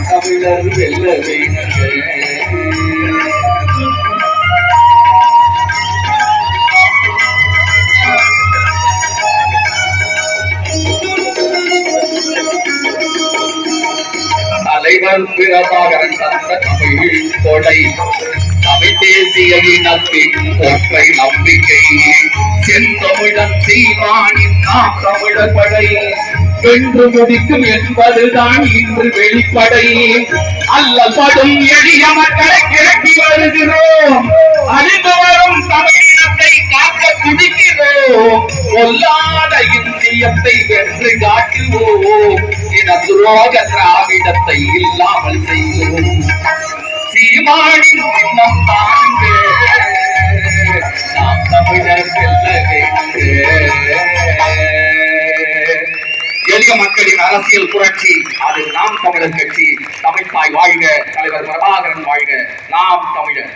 தமிழர் வெல்ல வேணுங்க. தலைவர் பிரபாகரன் தந்த தமிழ் கொடை தமிழ் தேசிய இனத்தின் ஒற்றை நம்பிக்கை செந்தமிழன் சீமானின் நாம் தமிழர் படை வென்று முடிக்கும் என்பதுதான் இன்று வெளிப்படை. அல்லப்படும் எளிய மக்களை கிளப்பி வருகிறோம், அழிந்து வரும் தமிழினத்தை காக்க துடிக்கிறோம், கொல்லாத இந்தியத்தை வென்று காட்டுவோம், இன துரோக திராவிடத்தை இல்லாமல் செய்வோம். சீமானின் சின்னம் தாங்க, நாம் தமிழர் வெல்ல வேண்டுங்க. எளிய மக்களின் அரசியல் புரட்சி, அது நாம் தமிழர் கட்சி. தமிழ்தாய் வாழ்க, தலைவர் பிரபாகரன் வாழ்க, நாம் தமிழர்.